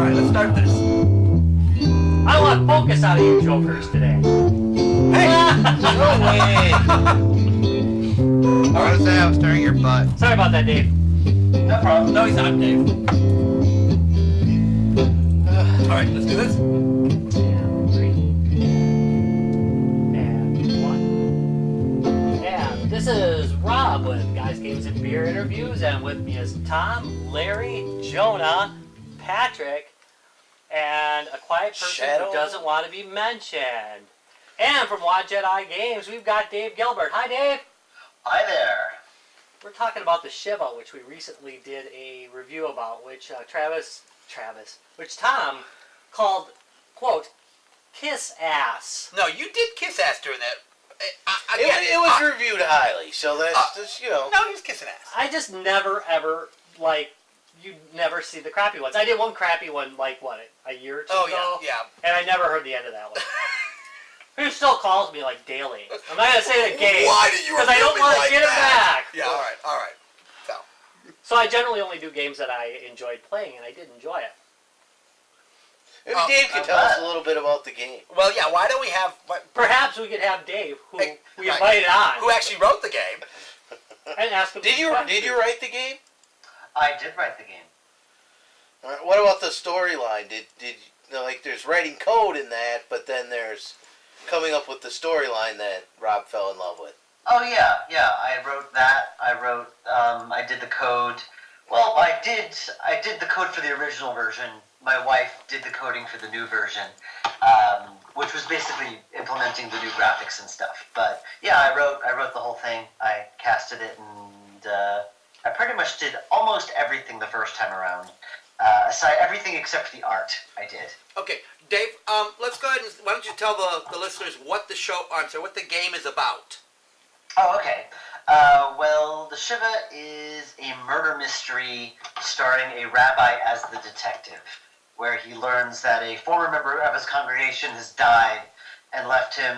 Alright, let's start this. I want focus out of you jokers today. Hey! No way! I was gonna say I was stirring your butt. Sorry about that, Dave. No problem. No, he's not, Dave. Alright, let's do this. And 3. And 1. And this is Rob with Guys, Games, and Beer Interviews, and with me is Tom, Larry, Jonah, Patrick, and a quiet person who doesn't want to be mentioned. And from Wadjet Eye Games, we've got Dave Gilbert. Hi, Dave. Hi there. We're talking about the Shivah, which we recently did a review about, which which Tom called, quote, kiss ass. No, you did kiss ass during that. It was reviewed highly, so that's just, you know. No, he was kissing ass. I just never, ever, you never see the crappy ones. I did one crappy one, a year or two ago? Yeah. And I never heard the end of that one. Who still calls me, daily. I'm not going to say the game. Why did you because I don't want to get it back. Yeah, alright. So I generally only do games that I enjoyed playing, and I did enjoy it. Maybe Dave can tell us a little bit about the game. Well, yeah, why don't we have... Perhaps we could have Dave, who we right. invited on. Who actually wrote the game. And ask him Did you write the game? I did write the game. All right, what about the storyline? Did there's writing code in that, but then there's coming up with the storyline that Rob fell in love with. Oh yeah. I wrote that. I did the code. Well, I did the code for the original version. My wife did the coding for the new version, which was basically implementing the new graphics and stuff. But yeah, I wrote the whole thing. I casted it, and I pretty much did almost everything the first time around. Aside everything except the art, I did. Okay, Dave. Let's go ahead and why don't you tell the listeners what the what the game is about? Oh, okay. Well, the Shivah is a murder mystery starring a rabbi as the detective, where he learns that a former member of his congregation has died and left him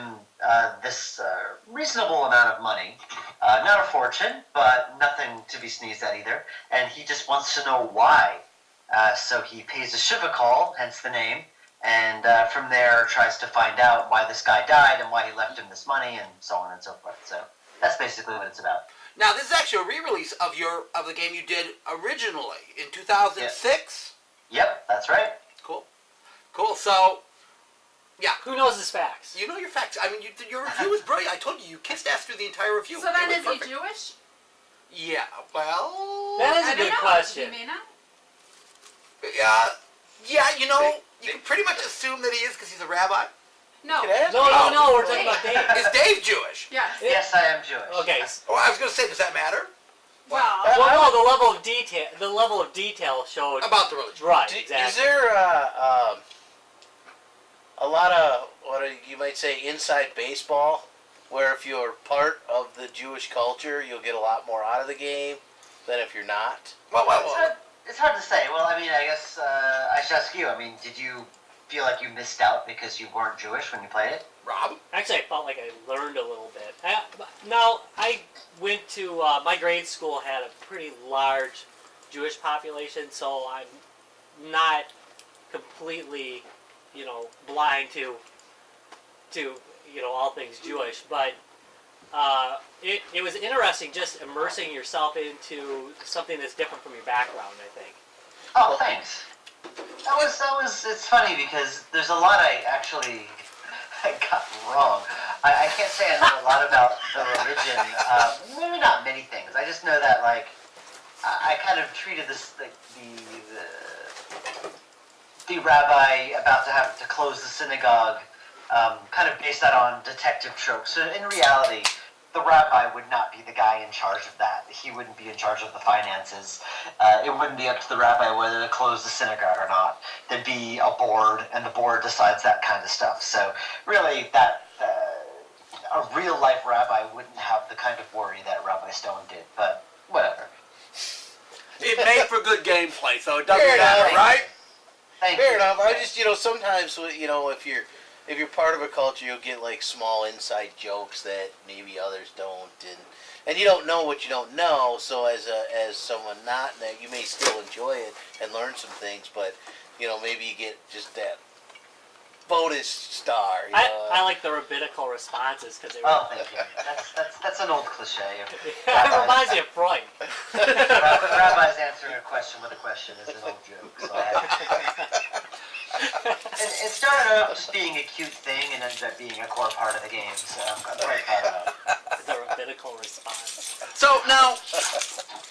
this reasonable amount of money. Not a fortune, but nothing to be sneezed at either. And he just wants to know why. So he pays a Shivah call, hence the name, and from there tries to find out why this guy died and why he left him this money and so on and so forth. So that's basically what it's about. Now, this is actually a re-release of the game you did originally in 2006? Yep, that's right. Cool. So, yeah. Who knows his facts? You know your facts. I mean, your review was brilliant. I told you kissed ass through the entire review. So then is perfect. he Jewish? Yeah, well... That is a good question. He may not. Yeah, you can pretty much assume that he is because he's a rabbi. No. No, we're talking about Dave. Is Dave Jewish? Yes. Yes, I am Jewish. Okay. Oh, I was going to say, does that matter? Well, no, the level of detail showed About the religion. right. Is there a lot of what you might say inside baseball, where if you're part of the Jewish culture, you'll get a lot more out of the game than if you're not? Well. It's hard to say. Well, I mean, I guess I should ask you. I mean, did you feel like you missed out because you weren't Jewish when you played it? Rob? Actually, I felt like I learned a little bit. I went to my grade school had a pretty large Jewish population, so I'm not completely, blind to all things Jewish. But it was interesting just immersing yourself into something that's different from your background, I think. Oh, thanks. That was. It's funny because there's a lot I got wrong. I can't say I know a lot about the religion. Maybe not many things. I just know that I kind of treated this the rabbi about to have to close the synagogue, kind of based that on detective tropes. So in reality, the rabbi would not be the guy in charge of that. He wouldn't be in charge of the finances. It wouldn't be up to the rabbi whether to close the synagogue or not. There'd be a board, and the board decides that kind of stuff. So really, that a real-life rabbi wouldn't have the kind of worry that Rabbi Stone did, but whatever. It made for good gameplay, so it doesn't matter, right? Thank Fair you. enough. I just, sometimes, if if you're part of a culture, you'll get like small inside jokes that maybe others don't, and you don't know what you don't know. So as someone not in that, you may still enjoy it and learn some things, but maybe you get just that bonus star. I like the rabbinical responses because they were. Oh, thank you. That's an old cliche. It reminds me of Freud. Rabbis answering a question with a question is an old joke. So it started out just being a cute thing and ended up being a core part of the game. So I'm quite proud of it. The rabbinical response. So now,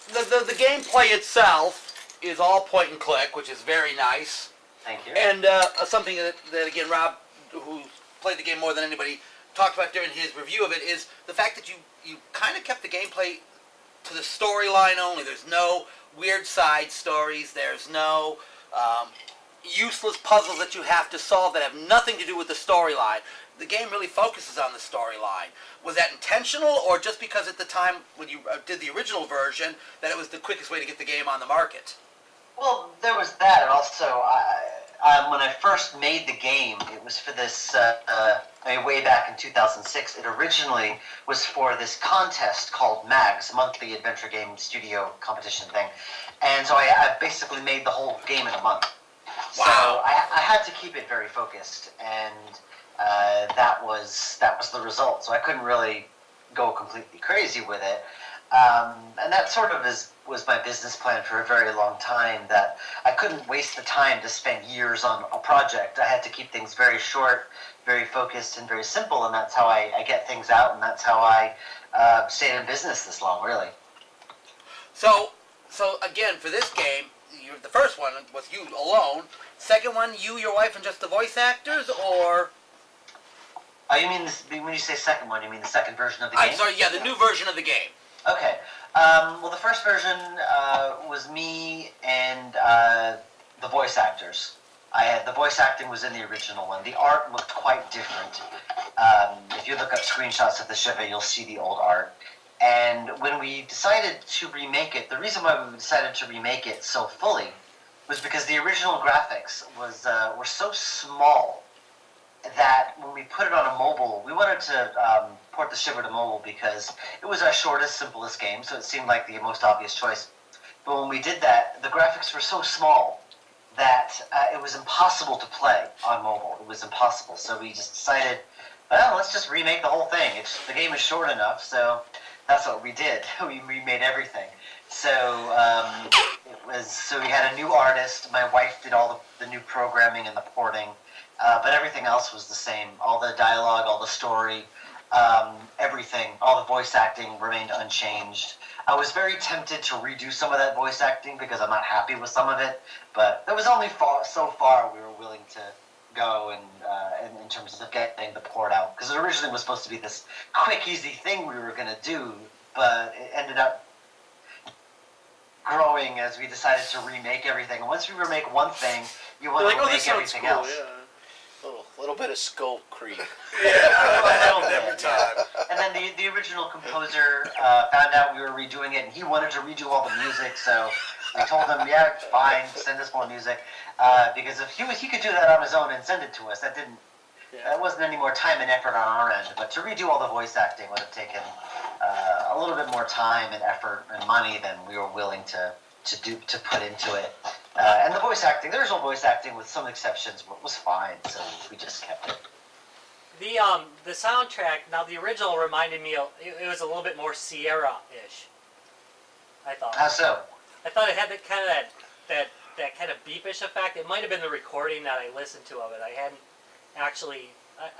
the gameplay itself is all point and click, which is very nice. Thank you. And something that again, Rob, who played the game more than anybody, talked about during his review of it is the fact that you kind of kept the gameplay to the storyline only. There's no weird side stories. There's no useless puzzles that you have to solve that have nothing to do with the storyline. The game really focuses on the storyline. Was that intentional, or just because at the time when you did the original version that it was the quickest way to get the game on the market? Well, there was that, and also when I first made the game, it was for this. Way back in 2006, it originally was for this contest called MAGS, Monthly Adventure Game Studio Competition thing, and so I basically made the whole game in a month. Wow. So I had to keep it very focused, and that was the result. So I couldn't really go completely crazy with it. And that sort of was my business plan for a very long time, that I couldn't waste the time to spend years on a project. I had to keep things very short, very focused, and very simple, and that's how I get things out, and that's how I stayed in business this long, really. So again, for this game, the first one was you alone. Second one, you, your wife, and just the voice actors, or? Oh, you mean when you say second one, you mean the second version of the game? I'm sorry, yeah, the new version of the game. Okay. Well, the first version was me and the voice actors. The voice acting was in the original one. The art looked quite different. If you look up screenshots of the Shivah, you'll see the old art. And when we decided to remake it, the reason why we decided to remake it so fully was because the original graphics were so small that when we put it on a mobile, we wanted to port the Shivah to mobile because it was our shortest, simplest game, so it seemed like the most obvious choice. But when we did that, the graphics were so small that it was impossible to play on mobile. It was impossible. So we just decided, well, let's just remake the whole thing. The game is short enough, so that's what we did. We remade everything. So we had a new artist. My wife did all the new programming and the porting. But everything else was the same. All the dialogue, all the story, everything, all the voice acting remained unchanged. I was very tempted to redo some of that voice acting because I'm not happy with some of it, but there was only so far we were willing to go and in terms of getting the port out. Because it originally was supposed to be this quick, easy thing we were going to do, but it ended up growing as we decided to remake everything. And once we remake one thing, you want to remake everything else. Yeah. Little bit of scope creep. Every time. And then the original composer found out we were redoing it, and he wanted to redo all the music. So we told him, "Yeah, fine, send us more music," because if he could do that on his own and send it to us. That wasn't any more time and effort on our end. But to redo all the voice acting would have taken a little bit more time and effort and money than we were willing to put into it. And the voice acting, the original voice acting, with some exceptions, was fine, so we just kept it. The soundtrack, now the original reminded me of, it was a little bit more Sierra-ish, I thought. How so? I thought it had that kind of beepish effect. It might have been the recording that I listened to of it. I hadn't actually,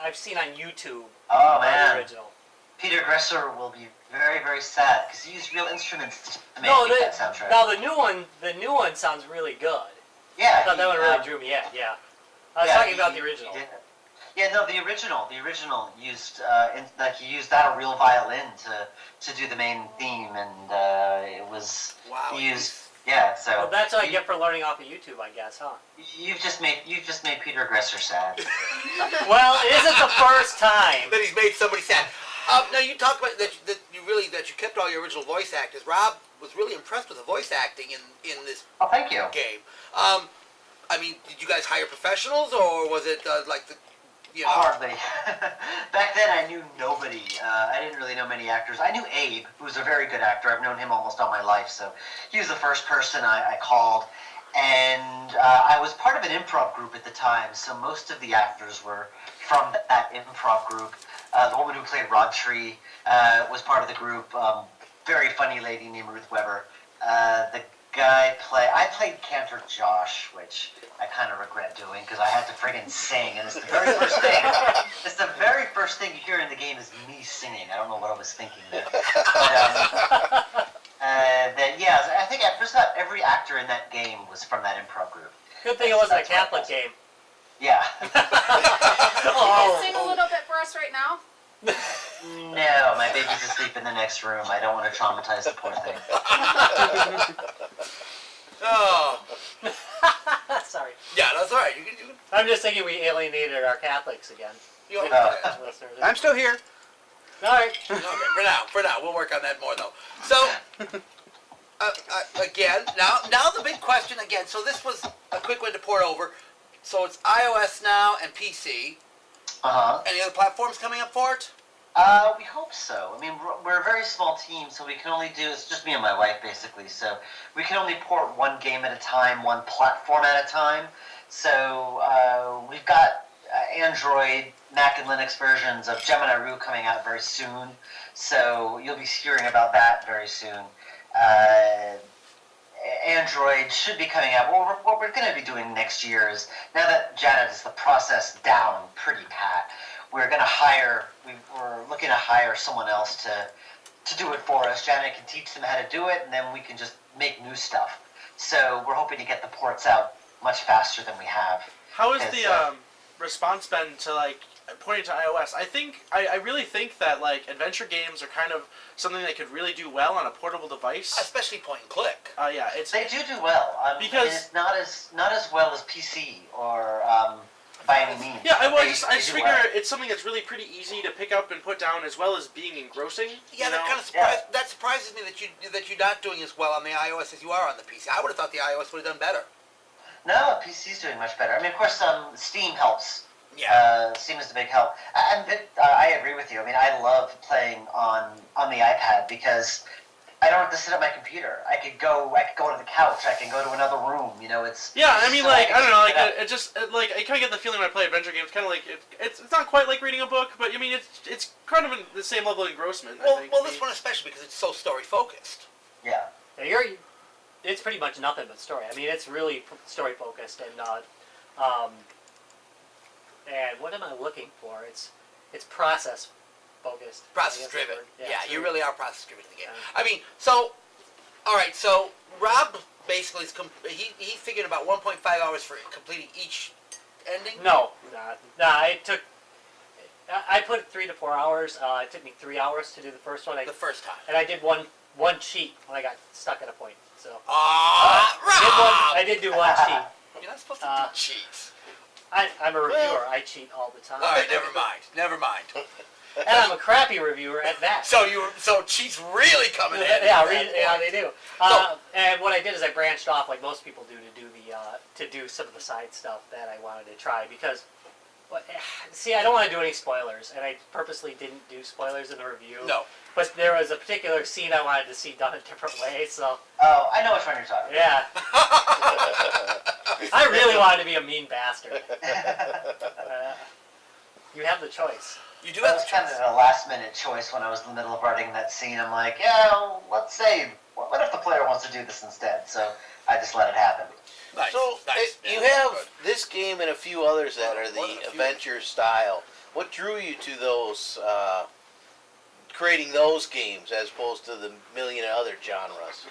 I've seen on YouTube the original. Peter Gresser will be very, very sad because he used real instruments to make that soundtrack. Now the new one sounds really good. Yeah, I thought that one really drew me in. Yeah, I was talking about the original. Yeah, no, the original used he used a real violin to do the main theme, and it was used. Yeah, so. Well, that's what I get for learning off of YouTube, I guess, huh? You've just made Peter Gresser sad. Well, it isn't the first time that he's made somebody sad. Now you talked about that you kept all your original voice actors. Rob was really impressed with the voice acting in this thank you. game. I mean, did you guys hire professionals, or was it You know? Hardly. Back then, I knew nobody. I didn't really know many actors. I knew Abe, who's a very good actor. I've known him almost all my life, so he was the first person I called. And I was part of an improv group at the time, so most of the actors were from that improv group. The woman who played Rod Tree was part of the group. Very funny lady named Ruth Weber. The guy I played Cantor Josh, which I kind of regret doing because I had to friggin' sing, and it's the very first thing. It's the very first thing you hear in the game is me singing. I don't know what I was thinking there. But, yeah, I think just about every actor in that game was from that improv group. Good thing it wasn't a Catholic game. Yeah. Can you sing a little bit for us right now? No, my baby's asleep in the next room. I don't want to traumatize the poor thing. Oh. Sorry. Yeah, that's all right. You can I'm just thinking we alienated our Catholics again. you know, Listeners. I'm still here. All right. okay, for now, we'll work on that more though. So, again, now the big question again. So this was a quick one to port over. So it's iOS now and PC. Any other platforms coming up for it? We hope so. I mean, we're a very small team, so we can only do, it's just me and my wife basically, so we can only port one game at a time, one platform at a time. So we've got Android, Mac and Linux versions of Gemini Roo coming out very soon, so you'll be hearing about that very soon. Android should be coming out. What we're going to be doing next year is, now that Janet has the process down pretty pat, we're looking to hire someone else to do it for us. Janet can teach them how to do it, and then we can just make new stuff. So we're hoping to get the ports out much faster than we have. How has the response been to like pointing to iOS? I really think that like adventure games are kind of something that could really do well on a portable device. Especially point and click. Yeah, They do well. Because it's not as well as PC or by any means. Yeah, I They just do figure well. it's something that's really pretty easy to pick up and put down, as well as being engrossing. Yeah, you know? that surprises me that you're not doing as well on the iOS as you are on the PC. I would have thought the iOS would have done better. No, PC's doing much better. I mean, of course, Steam helps. Yeah. Steam is a big help. And I agree with you. I mean, I love playing on the iPad because I don't have to sit at my computer. I could go to the couch. I can go to another room. You know, it's. Yeah, I mean, like, I don't know, like, Yeah. I kind of get the feeling when I play adventure games, kind of like, it's not quite like reading a book, but, I mean, it's kind of the same level of engrossment, I think. Well, this one especially because it's so story-focused. Yeah. Yeah, it's pretty much nothing but story. I mean, it's really story focused, and what am I looking for? It's process focused. Process driven. Yeah, so you really are process driven in the game. Yeah. I mean, so, all right, so Rob basically he figured about 1.5 hours for completing each ending. No, I put 3 to 4 hours. It took me 3 hours to do the first one. The first time. And I did one cheat when I got stuck at a point. So Rob! I did do one cheat. You're not supposed to do cheats. I'm a reviewer. I cheat all the time. All right, never mind. And I'm a crappy reviewer at that. So cheats really coming in. Yeah, they do. And what I did is I branched off, like most people do, to do some of the side stuff that I wanted to try because, see, I don't want to do any spoilers, and I purposely didn't do spoilers in the review. No. But there was a particular scene I wanted to see done a different way, so. Oh, I know which one you're talking about. Yeah. I really wanted to be a mean bastard. You have the choice. You do That have was the kind choice. of a last-minute choice when I was in the middle of writing that scene. I'm like, yeah, let's say, what if the player wants to do this instead? So I just let it happen. Nice. So nice. you Yeah, have good. this game and a few others that are More than the a few. adventure style. What drew you to those, creating those games as opposed to the million other genres?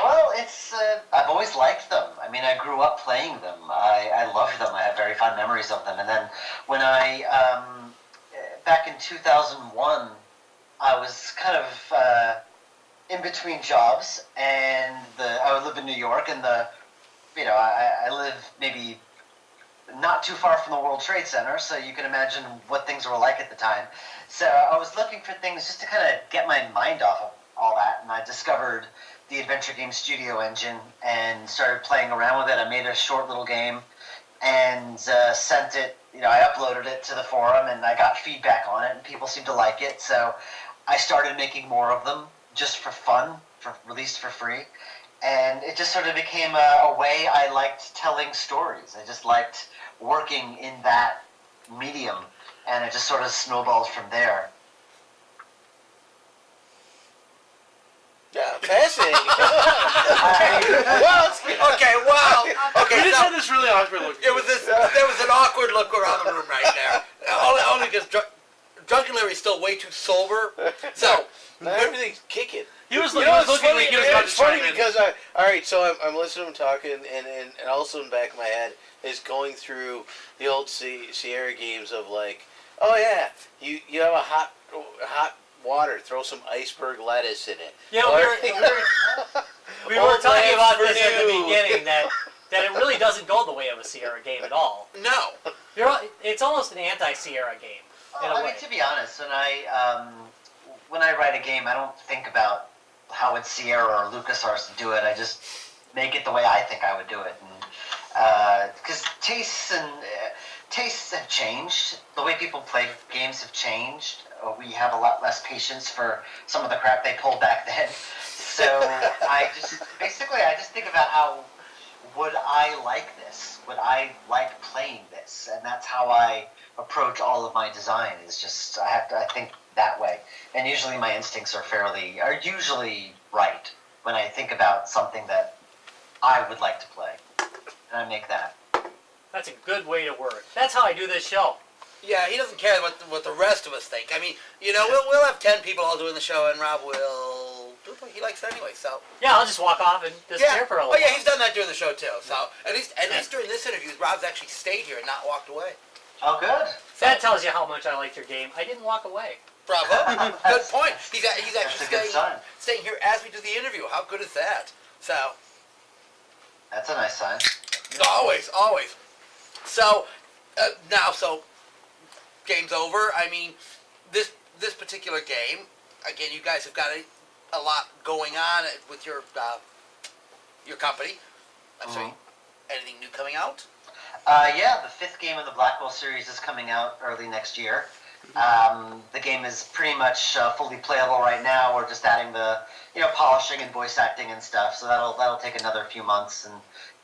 Well, it's I've always liked them. I mean, I grew up playing them. I loved them. I have very fond memories of them. And then when I back in 2001, I was kind of in between jobs, and I would live in New York, and I live maybe not too far from the World Trade Center, so you can imagine what things were like at the time. So I was looking for things just to kind of get my mind off of all that, and I discovered the Adventure Game Studio engine and started playing around with it. I made a short little game, and sent it. I uploaded it to the forum, and I got feedback on it, and people seemed to like it. So I started making more of them just for fun, released for free, and it just sort of became a way I liked telling stories. I just liked working in that medium, and it just sort of snowballed from there. Yeah, fascinating. Okay, wow. Okay, We just so had this really awkward look. there was an awkward look around the room right there. Only because Drunken Larry's still way too sober. So Now everything's kicking. He was You looking, know, he was looking like he was about it's to funny chime in. because all right, so I'm listening to him talking, and also in the back of my head is going through the old Sierra games of like, oh yeah, you have a hot water, throw some iceberg lettuce in it. Yeah, Or- we were Old talking Land about this at the Renew. beginning, that it really doesn't go the way of a Sierra game at all. no. It's almost an anti-Sierra game, in a I way. mean, to be honest, when I write a game, I don't think about how would Sierra or LucasArts do it. I just make it the way I think I would do it, and because tastes have changed. The way people play games have changed. We have a lot less patience for some of the crap they pulled back then. So I just think about how would I like this? Would I like playing this? And that's how I approach all of my design. Is just I think that way. And usually my instincts are usually right when I think about something that I would like to play, and I make that. That's a good way to work. That's how I do this show. Yeah, he doesn't care what the rest of us think. I mean, we'll have 10 people all doing the show, and Rob will do what he likes anyway. So Yeah, I'll just walk off and disappear for a little oh yeah, while. he's done that during the show too. So at least during this interview, Rob's actually stayed here and not walked away. Oh, good. That tells you how much I liked your game. I didn't walk away. Bravo. Good point. He's actually That's a good sign. staying here as we do the interview. How good is that? So That's a nice sign. always. So so game's over. I mean, this particular game, again, you guys have got a lot going on with your company. I'm sorry. Anything new coming out? Yeah, the 5th game of the Blackwell series is coming out early next year. The game is pretty much fully playable right now. We're just adding the polishing and voice acting and stuff. So that'll take another few months, and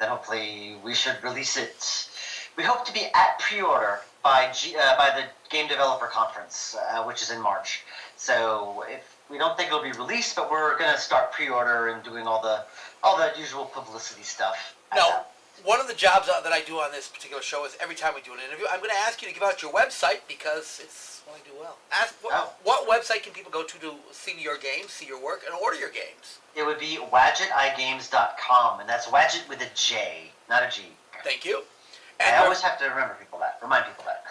then hopefully we should release it. We hope to be at pre-order by the Game Developer Conference, which is in March. So we don't think it'll be released, but we're gonna start pre-order and doing all the usual publicity stuff. No. One of the jobs that I do on this particular show is every time we do an interview, I'm going to ask you to give out your website because it's what I do well. What website can people go to see your games, see your work, and order your games? It would be wadjeteygames.com, and that's Wadjet with a J, not a G. Thank you. I And always have to remind people that.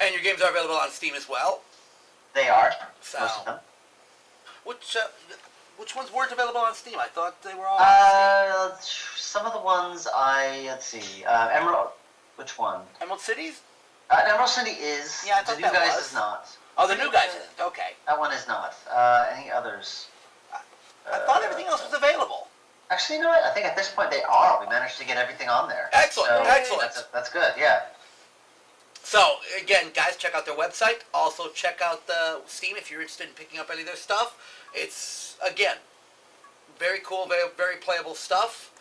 And your games are available on Steam as well. They are, So, most of them. which ones weren't available on Steam? I thought they were all on Some of the ones let's see, Emerald, which one? Steam. Emerald Cities? Emerald City is. Yeah, I thought the that New Guys was. is not. Oh, the new guys. Okay. That one is not. Any others? I thought everything else was available. Actually, you know what? I think at this point they are. We managed to get everything on there. Excellent, So excellent. That's good, yeah. So, again, guys, check out their website. Also, check out the Steam if you're interested in picking up any of their stuff. It's, again, very cool, very, very playable stuff.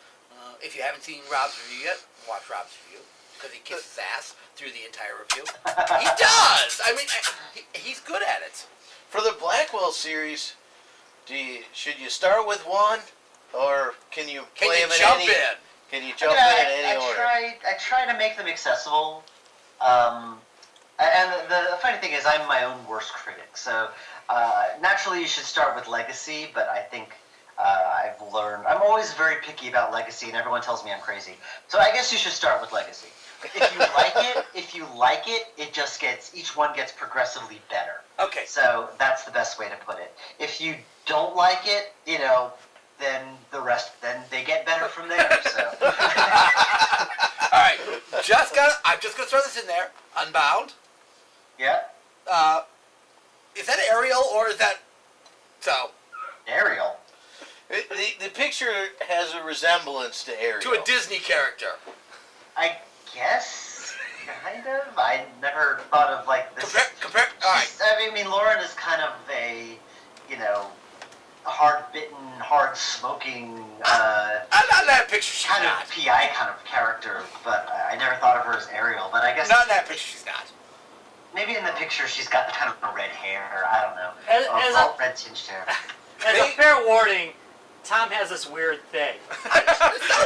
If you haven't seen Rob's review yet, watch Rob's review, because he kisses ass through the entire review. He does! I mean, he's good at it. For the Blackwell series, should you start with one, or can you Can play you them in jump any? in? Can you jump in any order? I try to make them accessible. And the funny thing is, I'm my own worst critic. So naturally, you should start with Legacy, but I think I've learned I'm always very picky about Legacy, and everyone tells me I'm crazy. So I guess you should start with Legacy. If you like it, it just each one gets progressively better. Okay. So that's the best way to put it. If you don't like it, then the rest, then they get better from there. So. All right. I'm just gonna throw this in there. Unbound. Yeah. Is that Ariel or is that so? Ariel. The picture has a resemblance to Ariel. To a Disney character. I guess. Kind of. I never thought of like this. Compare. All right. I mean, Lauren is kind of a, hard-bitten, hard-smoking, Not in that picture, she's kind not. of PI kind of character. But I never thought of her as Ariel. But I guess Not in that picture, she's not. maybe in the picture she's got the kind of red hair. I don't know. As a- Red tinged hair. As a fair warning, Tom has this weird thing.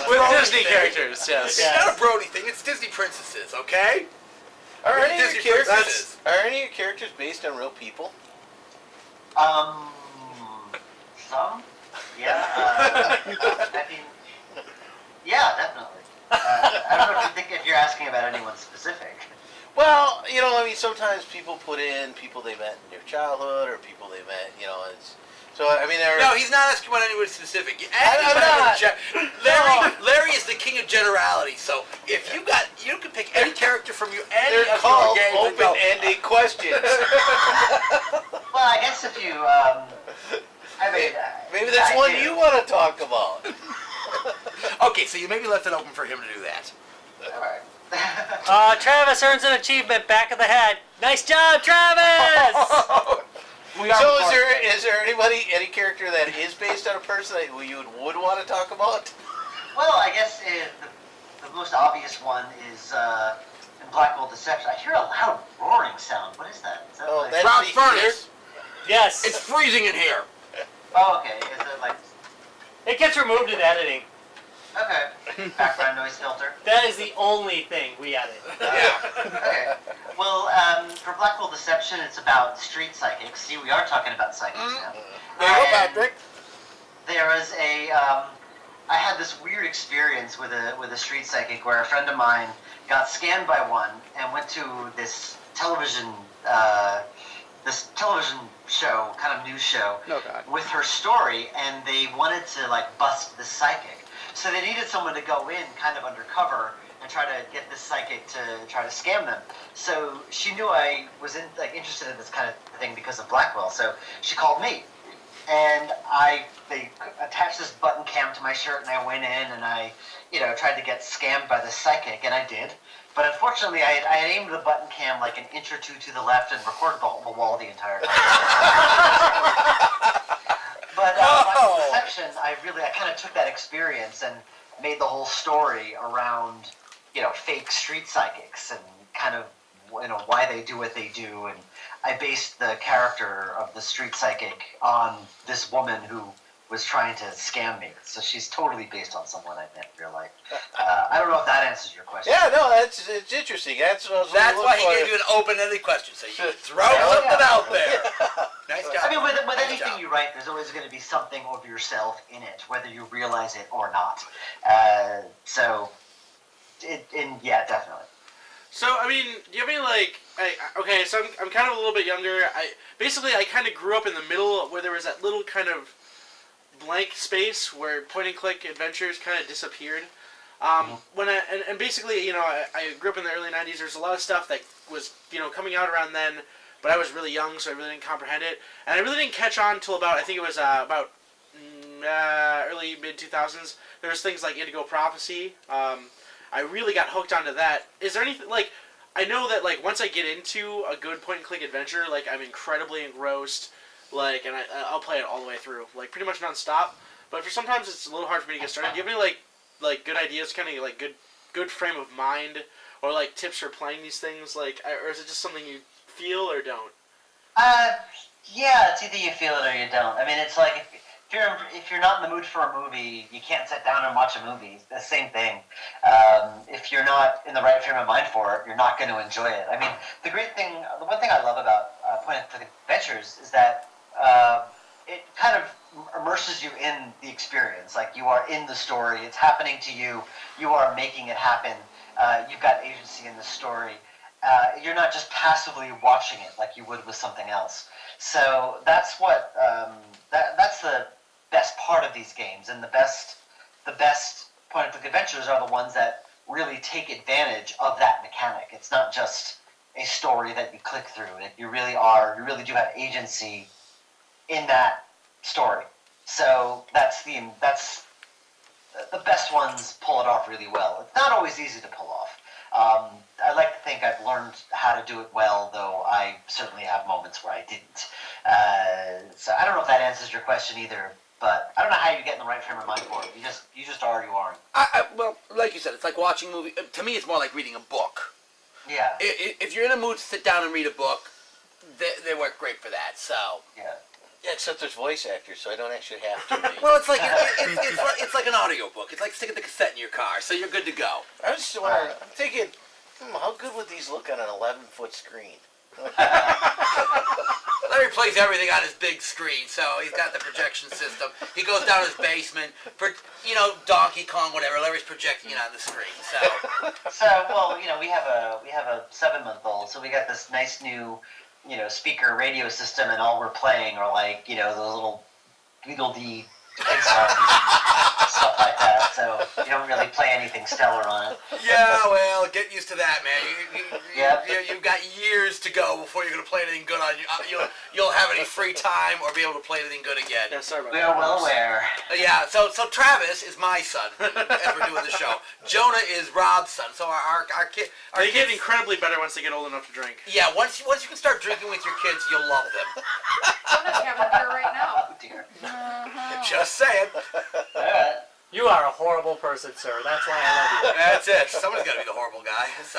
With Disney characters, yes. It's not a Brody thing. It's Disney princesses, okay? Are We're any of Disney your princesses. characters? Are any of your characters based on real people? Some? Yeah. I mean, yeah, definitely. I don't know if you're asking about anyone specific. Well, sometimes people put in people they met in their childhood or people they met, it's... So, I mean, No, he's not asking about anyone specific. I'm not. Larry is the king of generality, so if you can pick any character from any They're of your called games and go, open-ended questions. Well, I guess if you, Maybe that's one you want to talk about. Okay, so you maybe left it open for him to do that. Alright. Travis earns an achievement back of the head. Nice job, Travis! So is there any character that is based on a person that you would want to talk about? Well, I guess the most obvious one is in Black Gold Deception. I hear a loud roaring sound. What is that? Is that Oh, like... that's Rob's the furnace. Yes. It's freezing in here. Oh, okay. Is it like... It gets removed in editing. Okay. Background noise filter. That is the only thing we edit. Yeah. Okay. Well, for Black Gold Deception, it's about street psychics. See, we are talking about psychics now. There you go, And Patrick. There is I had this weird experience with a street psychic where a friend of mine got scammed by one and went to this television show, kind of news show, Oh, God. with her story, and they wanted to bust the psychic. So they needed someone to go in kind of undercover and try to get this psychic to try to scam them. So she knew I was interested in this kind of thing because of Blackwell. So she called me, and they attached this button cam to my shirt, and I went in and I tried to get scammed by this psychic, and I did. But unfortunately, I had aimed the button cam like an inch or two to the left and recorded the wall the entire time. But Black Deception, I kind of took that experience and made the whole story around, fake street psychics and kind of, why they do what they do. And I based the character of the street psychic on this woman who was trying to scam me. So she's totally based on someone I met in real life. I don't know if that answers your question. Yeah, no, it's interesting. That's why he gave you an open-ended question, so you throw something out there. Nice job. I mean, with Nice anything job. you write, there's always going to be something of yourself in it, whether you realize it or not. Yeah, definitely. So, I mean, do you have any, so I'm kind of a little bit younger. I kind of grew up in the middle where there was that little kind of blank space where point-and-click adventures kind of disappeared. Basically, I grew up in the early 90s. There's a lot of stuff that was, coming out around then, but I was really young, so I really didn't comprehend it. And I really didn't catch on until about early, mid-2000s. There was things like Indigo Prophecy. I really got hooked onto that. Is there anything, I know that, once I get into a good point-and-click adventure, I'm incredibly engrossed, and I'll play it all the way through, pretty much non-stop. But sometimes it's a little hard for me to get started. Do you have any, good ideas, kind of, good frame of mind, or, tips for playing these things, or is it just something you feel or don't? Yeah, it's either you feel it or you don't. I mean, it's like, if you're not in the mood for a movie, you can't sit down and watch a movie. It's the same thing. If you're not in the right frame of mind for it, you're not going to enjoy it. I mean, the one thing I love about point-and-click adventures is that it kind of immerses you in the experience. You are in the story. It's happening to you. You are making it happen. You've got agency in the story. You're not just passively watching it like you would with something else. So that's what that's the best part of these games, and the best point-and-click adventures are the ones that really take advantage of that mechanic. It's not just a story that you click through. You really do have agency in that story. So the best ones pull it off really well. It's not always easy to pull off. I like to think I've learned how to do it well, though I certainly have moments where I didn't. So I don't know if that answers your question either, but I don't know how you get in the right frame of mind for it. You just are or you aren't. Well, like you said, it's like watching a movie. To me, it's more like reading a book. Yeah. If you're in a mood to sit down and read a book, they work great for that. So. Yeah. Yeah, except there's voice actors, so I don't actually have to read. Well, it's like it's like an audiobook. It's like sticking the cassette in your car, so you're good to go. I was just wondering, I'm thinking, how good would these look on an 11-foot screen? Larry plays everything on his big screen, so he's got the projection system. He goes down his basement, Donkey Kong, whatever. Larry's projecting it on the screen. So well, we have a 7-month-old, so we got this nice new, speaker radio system, and all we're playing are like, those little Beagle-D songs and stuff like that. So you don't really play anything stellar on it. Yeah, well, get used to that, man. You've got years to go before you're gonna play anything good on you. You'll have any free time or be able to play anything good again. Yeah, sorry about We that. are well aware. Yeah, so Travis is my son as we're doing the show. Jonah is Rob's son. So our kid. They get incredibly better once they get old enough to drink. Yeah, once you can start drinking with your kids, you'll love them. Jonah's having a beer right now. Oh dear. Just saying. All right. You are a horrible person, sir. That's why I love you. That's it. Someone's got to be the horrible guy. So,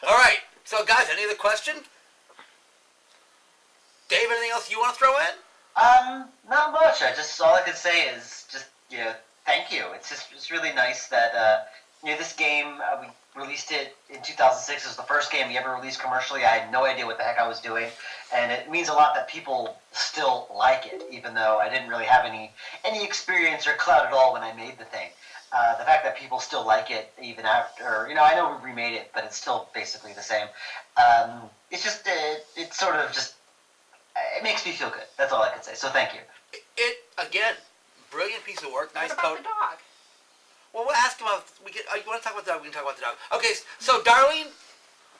all right. So, guys, any other question? Dave, anything else you want to throw in? Not much. All I could say is just thank you. It's really nice that this game we released it in 2006. It was the first game we ever released commercially. I had no idea what the heck I was doing, and it means a lot that people still like it, even though I didn't really have any experience or clout at all when I made the thing. The fact that people still like it even after, I know we remade it, but it's still basically the same. It's just it sort of just it makes me feel good. That's all I can say. So thank you. It again, brilliant piece of work. Nice What about code. the dog? Well, we'll ask him. You want to talk about the dog? We can talk about the dog. Okay, so Darlene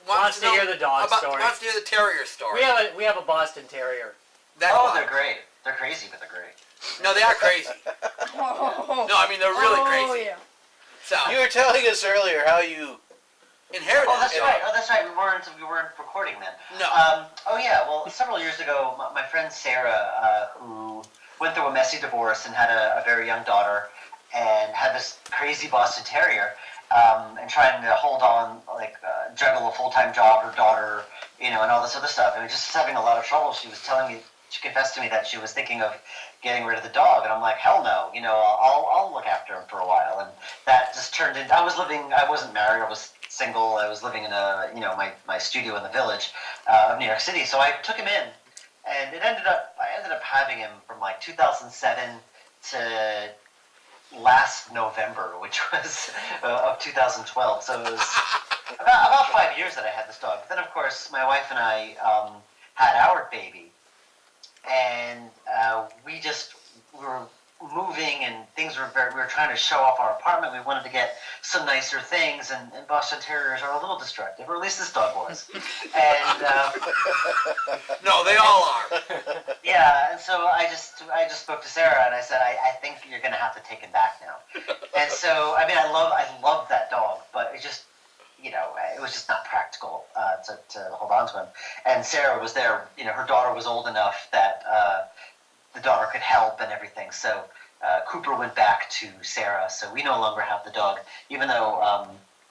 Wants to know hear the dog story. Wants to hear the terrier story. We have a Boston Terrier. That's Oh, why. they're great. They're crazy, but they're great. No, they are crazy. Oh, No, I mean they're really crazy. yeah. So You were telling us earlier how you... inherited. Oh, that's it. right. We weren't recording then. No. Oh yeah. Well, several years ago, my friend Sarah, who went through a messy divorce and had a very young daughter, and had this crazy Boston Terrier, and trying to hold on, juggle a full-time job, her daughter, and all this other stuff. And just having a lot of trouble. She confessed to me that she was thinking of getting rid of the dog, and I'm like, hell no, I'll look after him for a while. And that just turned into, I wasn't married, I was single, I was living in my studio in the village of New York City, so I took him in, and I ended up having him from 2007 to last November, which was of 2012, so it was about 5 years that I had this dog. But then, of course, my wife and I had our baby, and we were moving, and we were trying to show off our apartment. We wanted to get some nicer things, and Boston Terriers are a little destructive, or at least this dog was. And No, they all are. yeah, and so I just spoke to Sarah, and I said, I think you're gonna have to take him back now. And so I love that dog, but it just it was just not practical to hold on to him. And Sarah was there. Her daughter was old enough that the daughter could help and everything. So Cooper went back to Sarah. So we no longer have the dog, even though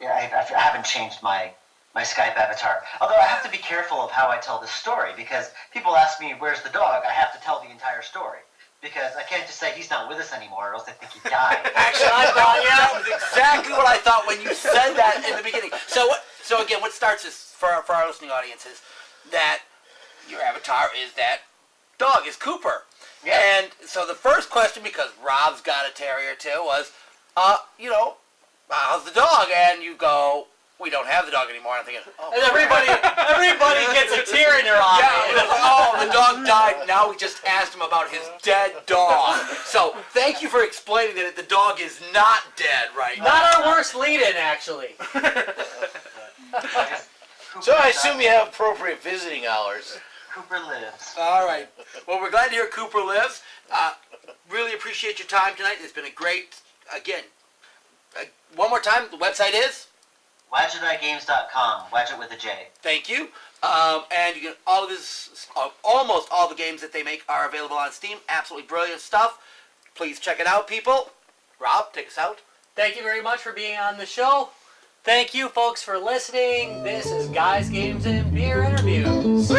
I haven't changed my Skype avatar. Although I have to be careful of how I tell this story, because people ask me, where's the dog? I have to tell the entire story. Because I can't just say he's not with us anymore, or else they think he died. Actually, that was exactly what I thought when you said that in the beginning. So again, what starts this for our listening audience is that your avatar is that dog, is Cooper. Yeah. And so the first question, because Rob's got a terrier too, was, how's the dog? And you go, we don't have the dog anymore. And I'm thinking, And everybody gets a tear in their eye. yeah, the dog died. Now we just asked him about his dead dog. So thank you for explaining that the dog is not dead right now. Not our worst lead-in, actually. So I assume you have appropriate visiting hours. Cooper lives. All right. Well, we're glad to hear Cooper lives. Really appreciate your time tonight. It's been a great, again, one more time, the website is? WadjetEyeGames.com. Wadjet with a J. Thank you. And you can almost all the games that they make are available on Steam. Absolutely brilliant stuff. Please check it out, people. Rob, take us out. Thank you very much for being on the show. Thank you, folks, for listening. This is Guys, Games, and Beer Interviews. Woo!